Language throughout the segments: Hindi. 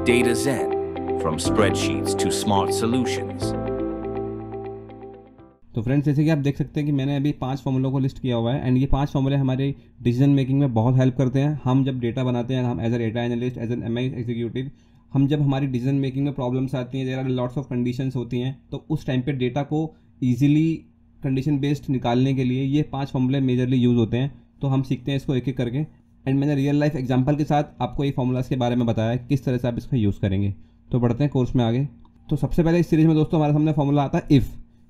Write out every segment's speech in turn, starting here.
Data Zen, from spreadsheets to smart solutions. तो फ्रेंड्स, जैसे कि आप देख सकते हैं कि मैंने अभी 5 फॉर्मूलों को लिस्ट किया हुआ है एंड ये 5 फॉर्मूले हमारे डिसीजन मेकिंग में बहुत हेल्प करते हैं। हम जब डेटा बनाते हैं, हम as a data analyst, as an MI executive, हम जब हमारी डिसीजन मेकिंग में प्रॉब्लम्स आती हैं, there are lots of conditions होती हैं, तो उस टाइम पे डेटा को ईजिली कंडीशन बेस्ड निकालने के लिए ये 5 फॉर्मूले मेजरली यूज़ होते हैं। तो हम सीखते हैं इसको एक एक करके एंड मैंने रियल लाइफ एग्जाम्पल के साथ आपको ये फॉर्मूलाज के बारे में बताया है किस तरह से आप इसका यूज़ करेंगे। तो बढ़ते हैं कोर्स में आगे। तो सबसे पहले इस सीरीज़ में दोस्तों हमारे सामने फॉर्मूला आता है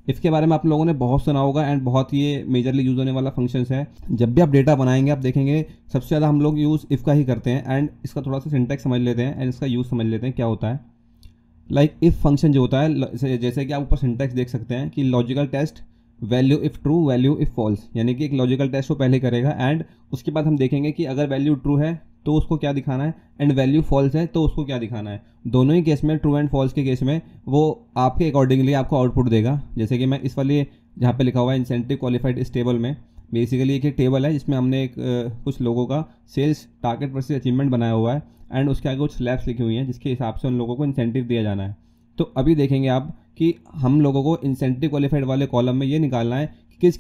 इफ़ के बारे में आप लोगों ने बहुत सुना होगा एंड बहुत ये मेजरली यूज़ होने वाला फंक्शंस है। जब भी आप डेटा बनाएंगे आप देखेंगे सबसे ज़्यादा हम लोग यूज़ इफ़ का ही करते हैं एंड इसका थोड़ा सा सिंटैक्स समझ लेते हैं एंड इसका यूज़ समझ लेते हैं क्या होता है। लाइक इफ़ फंक्शन जो होता है, जैसे कि आप ऊपर सिंटैक्स देख सकते हैं कि logical test value if true value if false, यानी कि एक लॉजिकल टेस्ट को पहले करेगा एंड उसके बाद हम देखेंगे कि अगर वैल्यू ट्रू है तो उसको क्या दिखाना है एंड वैल्यू फॉल्स है तो उसको क्या दिखाना है। दोनों ही केस में, ट्रू एंड फॉल्स के केस में, वो आपके अकॉर्डिंगली आपको आउटपुट देगा। जैसे कि मैं इस वाले जहाँ पे लिखा हुआ है इंसेंटिव क्वालिफाइड इस टेबल में, बेसिकली एक टेबल है जिसमें हमने एक कुछ लोगों का सेल्स टारगेट वर्सेस अचीवमेंट बनाया हुआ है एंड उसके आगे कुछ स्लैब्स लिखी हुई हैं जिसके हिसाब से उन लोगों को इंसेंटिव दिया जाना है। तो अभी देखेंगे आप कि हम लोगों को इंसेंटिव क्वालिफाइड वाले कॉलम में ये निकालना है कि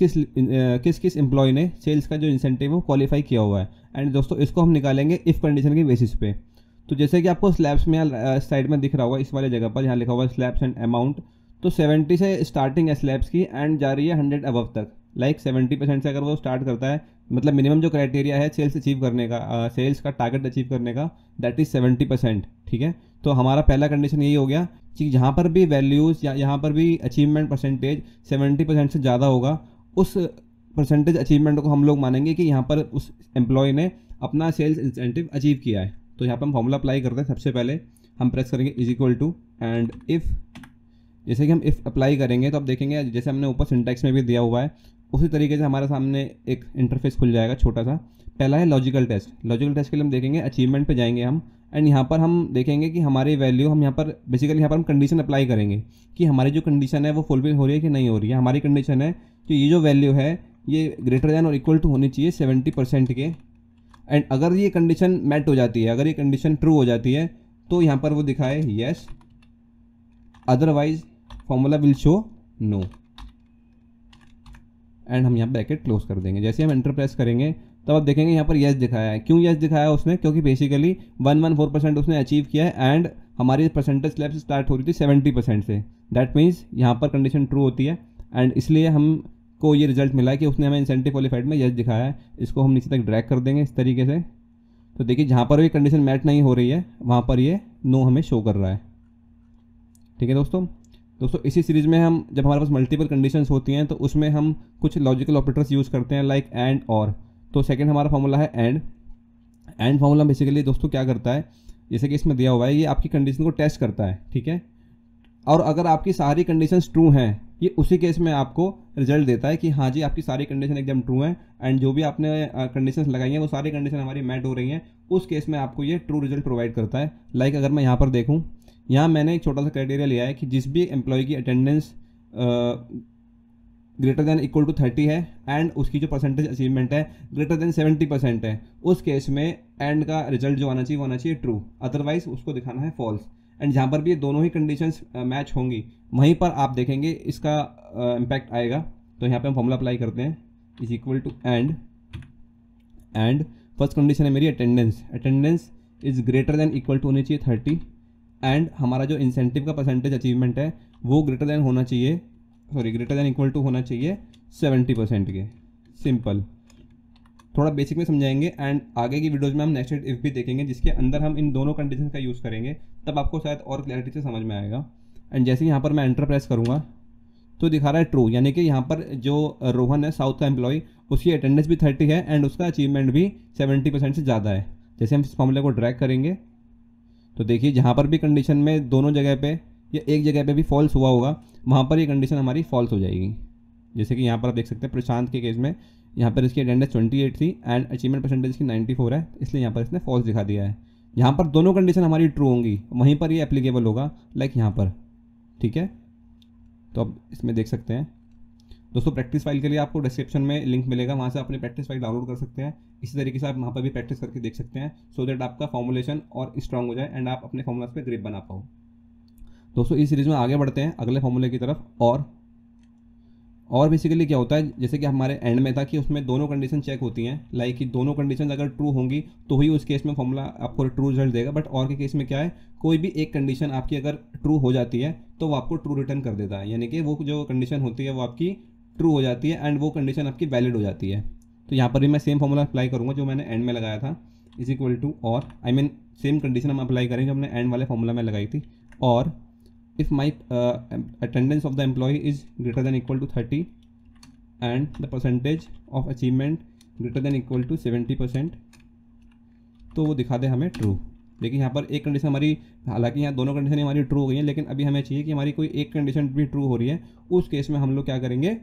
किस किस एम्प्लॉय ने सेल्स का जो इंसेंटिव है वो क्वालिफाई किया हुआ है एंड दोस्तों इसको हम निकालेंगे इफ़ कंडीशन के बेसिस पे। तो जैसे कि आपको स्लैब्स में साइड में दिख रहा होगा इस वाले जगह पर जहाँ लिखा हुआ है स्लैब्स एंड अमाउंट, तो 70 से स्टार्टिंग है स्लैब्स की एंड जा रही है 100 अबव तक। लाइक 70% से अगर वो स्टार्ट करता है, मतलब मिनिमम जो क्राइटेरिया है सेल्स अचीव करने का, सेल्स का टारगेट अचीव करने का, दैट इज़ 70%। ठीक है, तो हमारा पहला कंडीशन यही हो गया कि जहाँ पर भी वैल्यूज़ या यहाँ पर भी अचीवमेंट परसेंटेज 70% से ज़्यादा होगा, उस परसेंटेज अचीवमेंट को हम लोग मानेंगे कि यहाँ पर उस एम्प्लॉय ने अपना सेल्स इंसेंटिव अचीव किया है। तो यहाँ पर हम फॉर्मूला अप्लाई करते हैं। सबसे पहले हम प्रेस करेंगे is equal to and if. जैसे कि हम इफ़ अप्लाई करेंगे तो आप देखेंगे जैसे हमने ऊपर सिंटैक्स में भी दिया हुआ है उसी तरीके से हमारे सामने एक इंटरफेस खुल जाएगा छोटा सा। पहला है लॉजिकल टेस्ट। लॉजिकल टेस्ट के लिए हम देखेंगे अचीवमेंट पे जाएंगे हम एंड यहाँ पर हम देखेंगे कि हमारी वैल्यू, हम यहाँ पर बेसिकली यहाँ पर हम कंडीशन अप्लाई करेंगे कि हमारी जो कंडीशन है वो फुलफिल हो रही है कि नहीं हो रही है। हमारी कंडीशन है कि ये जो वैल्यू है ये ग्रेटर दैन और इक्वल टू होनी चाहिए 70% के एंड अगर ये कंडीशन मैट हो जाती है, अगर ये कंडीशन ट्रू हो जाती है तो यहाँ पर वो दिखाए yes, otherwise formula will show no and हम यहाँ ब्रैकेट क्लोज कर देंगे। जैसे हम एंटर प्रेस करेंगे तब आप देखेंगे यहाँ पर येस दिखाया है। क्यों येस दिखाया है उसने? क्योंकि बेसिकली 114% उसने अचीव किया है एंड हमारी परसेंटेज स्लैब से स्टार्ट हो रही थी 70% से। दैट मीन्स यहाँ पर कंडीशन ट्रू होती है एंड इसलिए हमको ये रिजल्ट मिला है कि उसने हमें इंसेंटिव क्वालिफाइड में येस दिखाया है। इसको हम नीचे तक ड्रैग कर देंगे इस तरीके से। तो देखिए जहाँ पर भी कंडीशन मैच नहीं हो रही है वहाँ पर ये नो हमें शो कर रहा है। ठीक है दोस्तों, इसी सीरीज़ में हम जब हमारे पास मल्टीपल कंडीशंस होती हैं तो उसमें हम कुछ लॉजिकल ऑपरेटर्स यूज़ करते हैं लाइक एंड और। तो सेकंड हमारा फॉर्मूला है एंड फॉर्मूला बेसिकली दोस्तों क्या करता है, जैसे कि इसमें दिया हुआ है, ये आपकी कंडीशन को टेस्ट करता है। ठीक है, और अगर आपकी सारी कंडीशंस ट्रू हैं ये उसी केस में आपको रिजल्ट देता है कि हाँ जी आपकी सारी कंडीशन एकदम ट्रू हैं एंड जो भी आपने कंडीशंस लगाई हैं वो सारी कंडीशन हमारी मैट हो रही हैं, उस केस में आपको ये ट्रू रिजल्ट प्रोवाइड करता है। लाइक अगर मैं यहाँ पर देखूँ, यहाँ मैंने एक छोटा सा क्राइटेरिया लिया है कि जिस भी एम्प्लॉय की attendance greater than equal to 30 है एंड उसकी जो परसेंटेज अचीवमेंट है ग्रेटर दैन 70% है, उस केस में एंड का रिजल्ट जो आना चाहिए वो आना चाहिए ट्रू, अदरवाइज उसको दिखाना है फॉल्स। एंड जहाँ पर भी ये दोनों ही कंडीशंस मैच होंगी वहीं पर आप देखेंगे इसका इम्पैक्ट आएगा। तो यहाँ पे हम फॉर्मूला अप्लाई करते हैं is equal to and first condition है मेरी attendance is greater than equal to होनी चाहिए 30 एंड हमारा जो इंसेंटिव का परसेंटेज अचीवमेंट है वो ग्रेटर दैन इक्वल टू होना चाहिए 70% के। सिंपल, थोड़ा बेसिक में समझाएंगे एंड आगे की वीडियोज़ में हम नेस्टेड इफ भी देखेंगे जिसके अंदर हम इन दोनों कंडीशन का यूज़ करेंगे, तब आपको शायद और क्लैरिटी से समझ में आएगा। एंड जैसे यहाँ पर मैं एंटर प्रेस करूँगा तो दिखा रहा है ट्रू, यानी कि यहाँ पर जो रोहन है साउथ का एम्प्लॉय, उसकी अटेंडेंस भी 30 है एंड उसका अचीवमेंट भी 70% से ज़्यादा है। जैसे हम इस फॉर्मूले को ड्रैग करेंगे तो देखिए जहाँ पर भी कंडीशन में दोनों जगह पे या एक जगह पे भी फॉल्स हुआ होगा वहाँ पर ये कंडीशन हमारी फॉल्स हो जाएगी। जैसे कि यहाँ पर आप देख सकते हैं प्रशांत के केस में यहाँ पर इसकी अटेंडेंस 28 थी एंड अचीवमेंट परसेंटेज इसकी 94 है, इसलिए यहाँ पर इसने फॉल्स दिखा दिया है। यहाँ पर दोनों कंडीशन हमारी ट्रू होंगी वहीं पर ये एप्लीकेबल होगा, लाइक यहाँ पर। ठीक है, तो अब इसमें देख सकते हैं दोस्तों प्रैक्टिस फाइल के लिए आपको डिस्क्रिप्शन में लिंक मिलेगा, वहाँ से अपनी प्रैक्टिस फाइल डाउनलोड कर सकते हैं। इसी तरीके से आप वहाँ पर भी प्रैक्टिस करके देख सकते हैं, सो दैट आपका फॉर्मुलेशन और स्ट्रांग हो जाए एंड आप अपने फॉर्मूलाज पे ग्रिप बना पाओ। दोस्तों इस सीरीज़ में आगे बढ़ते हैं अगले फॉर्मूले की तरफ। और बेसिकली क्या होता है, जैसे कि हमारे एंड में था कि उसमें दोनों कंडीशन चेक होती हैं, लाइक कि दोनों कंडीशन अगर ट्रू होंगी तो ही उस केस में फॉर्मूला आपको ट्रू रिजल्ट देगा। बट और के केस में क्या है, कोई भी एक कंडीशन आपकी अगर ट्रू हो जाती है तो वो आपको ट्रू रिटर्न कर देता है, यानी कि वो जो कंडीशन होती है वो आपकी ट्रू हो जाती है एंड वो कंडीशन आपकी वैलिड हो जाती है। तो यहाँ पर भी मैं सेम फॉर्मूला अप्लाई करूँगा जो मैंने एंड में लगाया था, इज इक्वल टू और सेम कंडीशन हम अप्लाई करेंगे जो हमने एंड वाले फॉर्मूला में लगाई थी। और if my attendance of the employee is greater than equal to 30 and the percentage of achievement greater than equal to 70%, तो वो दिखा दे हमें ट्रू। देखिए यहाँ पर एक कंडीशन हमारी, हालांकि यहाँ दोनों कंडीशन हमारी ट्रू हो गई हैं, लेकिन अभी हमें चाहिए कि हमारी कोई एक कंडीशन भी ट्रू हो रही है, उस केस में हम लोग क्या करेंगे,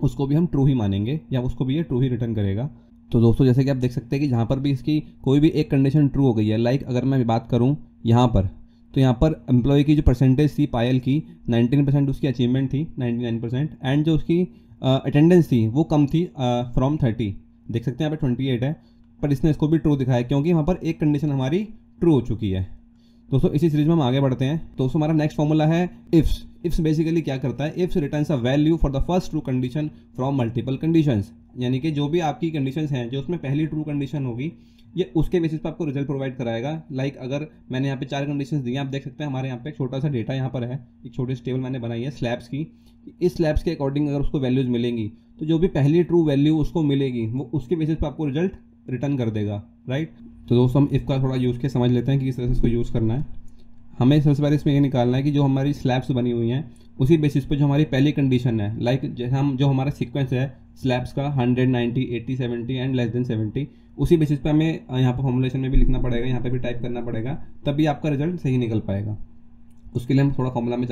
उसको भी हम ट्रू ही मानेंगे या उसको भी ये ट्रू ही रिटर्न करेगा। तो दोस्तों जैसे कि आप देख सकते हैं कि जहाँ पर भी इसकी कोई भी एक कंडीशन ट्रू हो गई है, लाइक अगर मैं बात करूँ यहाँ पर, तो यहाँ पर एम्प्लॉय की जो परसेंटेज थी पायल की 19% उसकी अचीवमेंट थी 99%, एंड जो उसकी अटेंडेंस थी वो कम थी फ्रॉम 30। देख सकते हैं यहाँ पर 28 है, पर इसने इसको भी ट्रू दिखाया क्योंकि वहाँ पर एक कंडीशन हमारी ट्रू हो चुकी है। दोस्तों इसी सीरीज में हम आगे बढ़ते हैं। दोस्तों हमारा नेक्स्ट फॉर्मूला है इफ्स। इफ्स बेसिकली क्या करता है, ifs returns a value for the first true condition from multiple conditions, यानी कि जो भी आपकी कंडीशंस हैं, जो उसमें पहली ट्रू कंडीशन होगी ये उसके बेसिस पर आपको रिजल्ट प्रोवाइड कराएगा। लाइक अगर मैंने यहाँ पे 4 कंडीशंस दी हैं, आप देख सकते हैं हमारे यहाँ पे एक छोटा सा डेटा यहाँ पर है, एक छोटी सी टेबल मैंने बनाई है स्लैब्स की। इस स्लैब्स के अकॉर्डिंग अगर उसको वैल्यूज़ मिलेंगी तो जो भी पहली ट्रू वैल्यू उसको मिलेगी वो उसके बेसिस पर आपको रिजल्ट रिटर्न कर देगा, राइट। तो दोस्तों हम इफ़ का थोड़ा यूज़ के समझ लेते हैं कि किस तरह से इसको यूज़ करना है। हमें सबसे पहले इसमें ये निकालना है कि जो हमारी स्लैब्स बनी हुई हैं उसी बेसिस पे जो हमारी पहली कंडीशन है, लाइक जैसे हम जो हमारा सीक्वेंस है स्लैब्स का 100, 90, 80, 70 एंड लेस देन 70, उसी बेसिस पे हमें यहाँ पर फॉर्मुलेशन में भी लिखना पड़ेगा, यहाँ पे भी टाइप करना पड़ेगा, तभी आपका रिजल्ट सही निकल पाएगा। उसके लिए हम थोड़ा फॉर्मूला में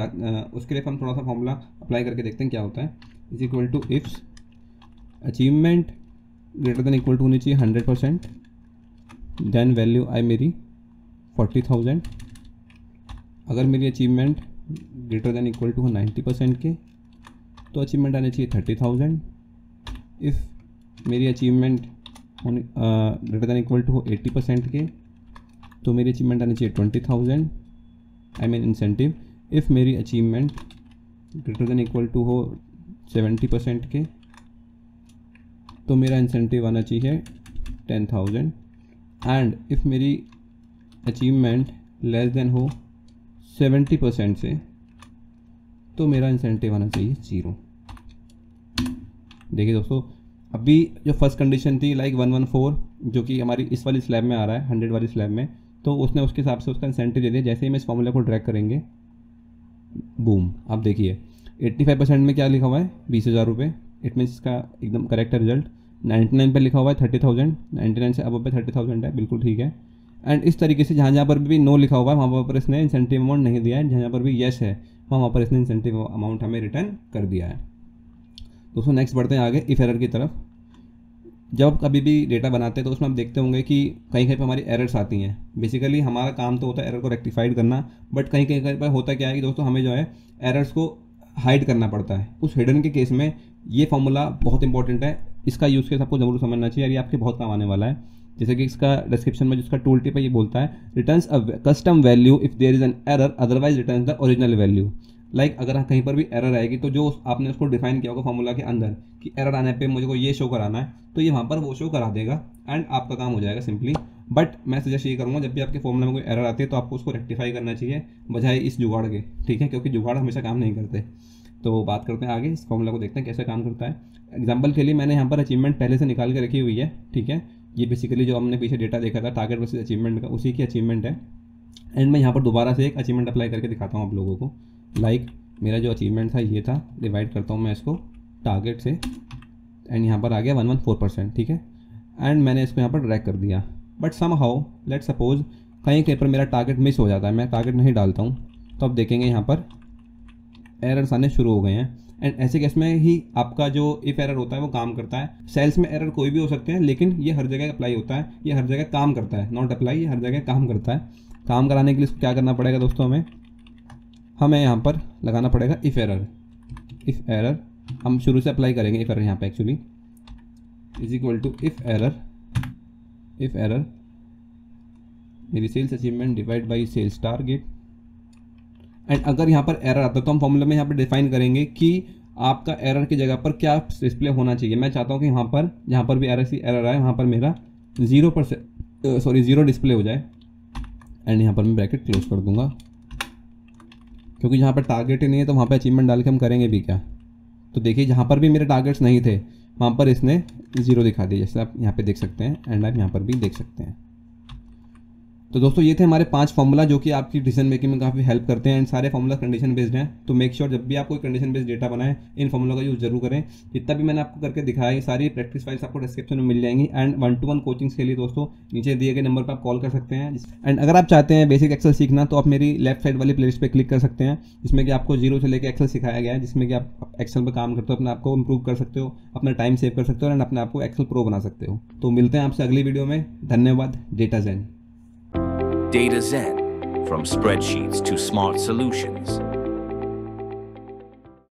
उसके लिए हम थोड़ा सा फॉर्मूला अप्लाई करके देखते हैं क्या होता है। Is equal to ifs achievement greater than equal to होनी चाहिए 100%, देन वैल्यू आई मेरी 40,000। अगर मेरी achievement greater than equal to हो 90% के तो अचीवमेंट आनी चाहिए 30,000। इफ़ मेरी achievement greater than equal to हो 80% के तो मेरी अचीवमेंट आनी चाहिए 20,000, आई मीन इंसेंटिव। इफ़ मेरी achievement greater than equal to हो 70% के तो मेरा इंसेंटिव आना चाहिए 10,000। एंड इफ़ मेरी अचीवमेंट लेस देन हो 70% से तो मेरा इंसेंटिव आना चाहिए 0। देखिए दोस्तों अभी जो फर्स्ट कंडीशन थी लाइक 114 जो कि हमारी इस वाली स्लैब में आ रहा है 100 वाली स्लैब में, तो उसने उसके हिसाब से उसका इंसेंटिव दे दिया। जैसे ही मैं इस फॉर्मूला को ड्रैग करेंगे, बूम, आप देखिए 85% में क्या लिखा हुआ है 20,000 रुपये, इट मीन्स इसका एकदम करेक्ट रिजल्ट। 99 पे लिखा हुआ है 30,000, 99 से अब पे 30,000 है, बिल्कुल ठीक है। एंड इस तरीके से जहाँ जहाँ पर भी नो लिखा हुआ है वहाँ पर इसने इंसेंटिव अमाउंट नहीं दिया है, जहाँ पर भी येस है वहाँ पर इसने इंसेंटिव अमाउंट हमें रिटर्न कर दिया है। दोस्तों नेक्स्ट बढ़ते हैं आगे इफ़ एरर की तरफ। जब आप कभी भी डेटा बनाते हैं तो उसमें आप देखते होंगे कि कहीं कहीं पर हमारी एरर्स आती हैं। बेसिकली हमारा काम तो होता है एरर को रेक्टिफाइड करना, बट कहीं कहीं पर होता क्या है कि दोस्तों हमें जो है एरर्स को हाइड करना पड़ता है। उस हिडन के केस में ये फॉर्मूला बहुत इंपॉर्टेंट है, इसका यूज़ केस आपको जरूर समझना चाहिए और ये आपके बहुत काम आने वाला है। जैसे कि इसका डिस्क्रिप्शन में जिसका टूल टिप है ये बोलता है returns a custom value if there is an error otherwise returns the original value. Like अगर कहीं पर भी एरर आएगी तो जो आपने उसको डिफाइन किया होगा फॉर्मूला के अंदर कि एरर आने पे मुझे को ये शो कराना है, तो ये वहाँ पर वो शो करा देगा एंड आपका काम हो जाएगा सिंपली। बट मैं सजेस्ट ये करूँगा जब भी आपके फॉर्मूला में कोई एरर आती है तो आपको उसको रेक्टिफाई करना चाहिए बजाय इस जुगाड़ के, ठीक है, क्योंकि जुगाड़ हमेशा काम नहीं करते। तो बात करते हैं आगे, इस फॉर्मूला को देखते हैं कैसे काम करता है। एग्जाम्पल के लिए मैंने यहाँ पर अचीवमेंट पहले से निकाल के रखी हुई है, ठीक है। ये बेसिकली जो हमने पीछे डेटा देखा था टारगेट वर्सेस अचीवमेंट का, उसी की अचीवमेंट है। एंड मैं यहाँ पर दोबारा से एक अचीवमेंट अप्लाई करके दिखाता हूँ आप लोगों को। लाइक मेरा जो अचीवमेंट था ये था, डिवाइड करता हूँ मैं इसको टारगेट से, एंड यहाँ पर आ गया 114%, ठीक है। एंड मैंने इसको यहाँ पर ड्रैग कर दिया, but somehow let suppose कहीं कहीं पर मेरा टारगेट मिस हो जाता है, मैं टारगेट नहीं डालता हूँ, तो आप देखेंगे यहाँ पर एरर्स आने शुरू हो गए हैं। एंड ऐसे केस में ही आपका जो इफ एरर होता है वो काम करता है। सेल्स में एरर कोई भी हो सकते हैं, लेकिन ये हर जगह अप्लाई होता है, ये हर जगह काम करता है, नॉट अप्लाई, ये हर जगह काम करता है। काम कराने के लिए इसको क्या करना पड़ेगा दोस्तों, हमें यहाँ पर लगाना पड़ेगा इफ एरर हम शुरू से अप्लाई करेंगे इफ एरर यहाँ पे actually is equal to if error मेरी sales achievement divide by sales target. And अगर यहाँ पर एरर आता है तो हम फॉर्मूला में यहाँ पर डिफाइन करेंगे कि आपका एरर की जगह पर क्या डिस्प्ले होना चाहिए। मैं चाहता हूँ कि यहाँ पर जहाँ पर भी एरर आए वहाँ पर मेरा 0 डिस्प्ले हो जाए। एंड यहाँ पर मैं ब्रैकेट क्लोज कर दूंगा, क्योंकि जहाँ पर टारगेट ही नहीं है तो वहाँ पर अचीवमेंट डाल के हम करेंगे भी क्या। तो देखिए जहाँ पर भी मेरे टारगेट्स नहीं थे वहाँ पर इसने 0 दिखा दिया, जैसे आप यहाँ पे देख सकते हैं एंड आप यहाँ पर भी देख सकते हैं। तो दोस्तों ये थे हमारे 5 फार्मूला जो कि आपकी डिसीजन मेकिंग में काफ़ी हेल्प करते हैं। एंड सारे फार्मूला कंडीशन बेस्ड हैं, तो मेक श्योर जब भी आप कोई कंडीशन बेस्ड डेटा बनाएं इन फार्मूला का यूज़ जरूर करें। जितना भी मैंने आपको करके दिखाया है सारी प्रैक्टिस फाइल्स आपको डिस्क्रिप्शन में मिल जाएंगी। एंड 1-to-1 कोचिंग्स के लिए दोस्तों नीचे दिए गए नंबर पर आप कॉल कर सकते हैं। एंड अगर आप चाहते हैं बेसिक एक्सेल सीखना तो आप मेरी लेफ्ट साइड वाली प्लेलिस्ट पर क्लिक कर सकते हैं, जिसमें कि आपको 0 से लेकर एक्सेल सिखाया गया है, जिसमें कि आप एक्सेल पर काम करते हो, अपने आप को इंप्रूव कर सकते हो, अपना टाइम सेव कर सकते हो एंड अपने आप को एक्सेल प्रो बना सकते हो। तो मिलते हैं आपसे अगली वीडियो में। धन्यवाद। Data zen। Data Zen, from spreadsheets to smart solutions.